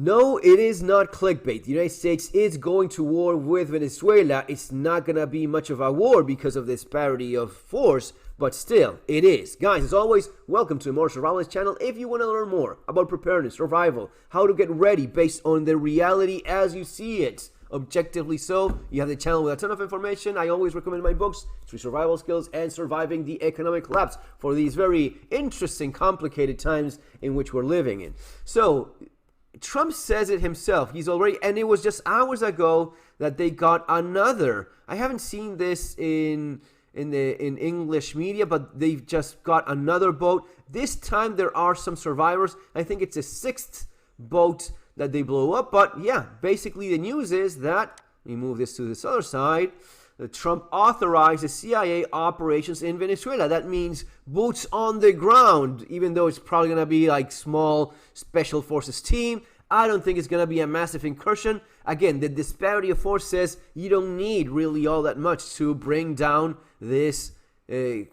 No, it is not clickbait. The United States is going to war with Venezuela. It's not going to be much of a war because of the disparity of force, but still, it is. Guys, as always, welcome to the More Survivalist channel. If you want to learn more about preparedness, survival, how to get ready based on the reality as you see it, objectively so, you have the channel with a ton of information. I always recommend my books, 3 Survival Skills and Surviving the Economic Collapse, for these very interesting, complicated times in which we're living in. So, Trump says it himself. He's already, and it was just hours ago that they got another. I haven't seen this in English media, but they've just got another boat. This time there are some survivors. I think it's a 6th boat that they blew up. But yeah, basically the news is that, let me move this to this other side, that Trump authorized the CIA operations in Venezuela. That means boots on the ground, even though it's probably going to be like small special forces team. I don't think it's going to be a massive incursion. Again, the disparity of force says you don't need really all that much to bring down this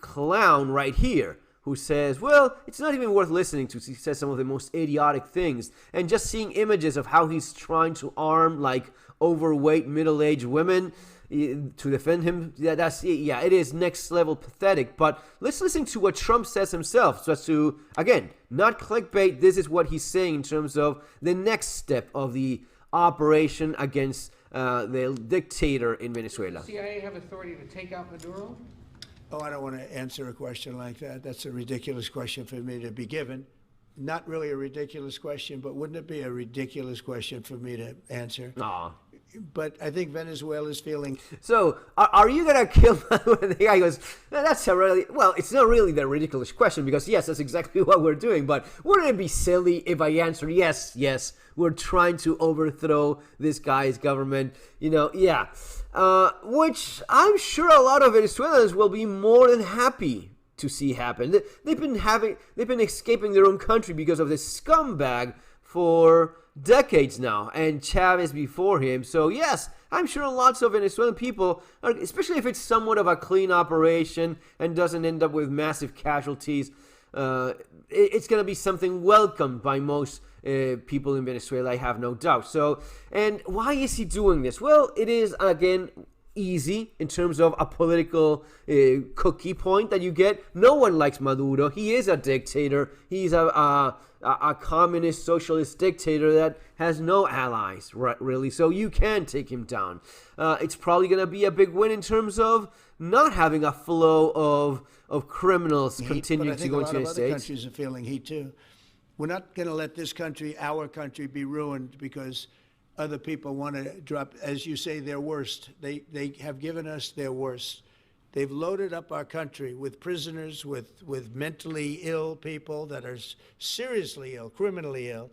clown right here, who says, well, it's not even worth listening to. He says some of the most idiotic things. And just seeing images of how he's trying to arm like overweight middle-aged women to defend him, yeah, it is next level pathetic. But let's listen to what Trump says himself, just to, again, not clickbait. This is what he's saying in terms of the next step of the operation against the dictator in Venezuela. Does the CIA have authority to take out Maduro? Oh, I don't want to answer a question like that. That's a ridiculous question for me to be given. Not really a ridiculous question, but wouldn't it be a ridiculous question for me to answer? Aw. But I think Venezuela is feeling... So, are you going to kill... The guy goes, no, that's a really... Well, it's not really that ridiculous question, because yes, that's exactly what we're doing. But wouldn't it be silly if I answered, yes, we're trying to overthrow this guy's government? You know, yeah. Which I'm sure a lot of Venezuelans will be more than happy to see happen. They've been escaping their own country because of this scumbag for decades now, and Chavez before him. So yes, I'm sure lots of Venezuelan people, especially if it's somewhat of a clean operation and doesn't end up with massive casualties, it's going to be something welcomed by most people in Venezuela, I have no doubt. So, and why is he doing this? Well, it is, again, easy in terms of a political cookie point that you get. No one likes Maduro. He is a dictator. He's a communist socialist dictator that has no allies, right, really. So you can take him down. It's probably going to be a big win in terms of not having a flow of criminals continuing to go into the United States. But I think a lot of other countries are feeling heat too. We're not going to let this country, our country, be ruined because other people want to drop, as you say, their worst. They have given us their worst. They've loaded up our country with prisoners, with mentally ill people that are seriously ill, criminally ill.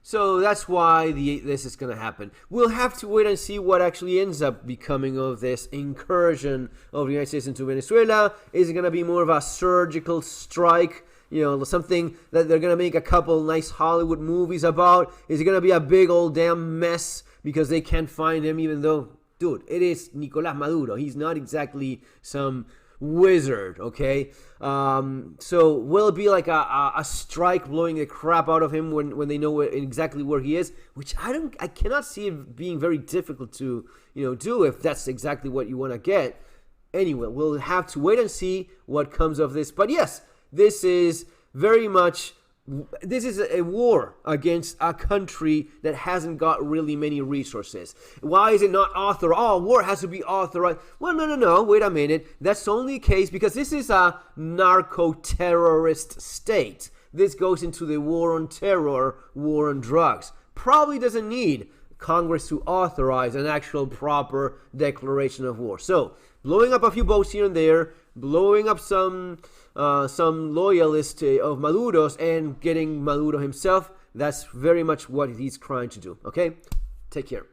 So that's why this is going to happen. We'll have to wait and see what actually ends up becoming of this incursion of the United States into Venezuela. Is it going to be more of a surgical strike? You know, something that they're going to make a couple nice Hollywood movies about? Is it going to be a big old damn mess because they can't find him, even though, dude, it is Nicolás Maduro. He's not exactly some wizard, okay? So will it be like a strike blowing the crap out of him when they know exactly where he is? Which I cannot see it being very difficult to, do if that's exactly what you want to get. Anyway, we'll have to wait and see what comes of this. But yes, this is very much, this is a war against a country that hasn't got really many resources. Why is it not authorized? Oh, war has to be authorized. Well, no, wait a minute. That's only the case because this is a narco-terrorist state. This goes into the war on terror, war on drugs. Probably doesn't need Congress to authorize an actual proper declaration of war. So, blowing up a few boats here and there, blowing up some loyalists of Maduro's and getting Maduro himself, that's very much what he's trying to do. Okay? Take care.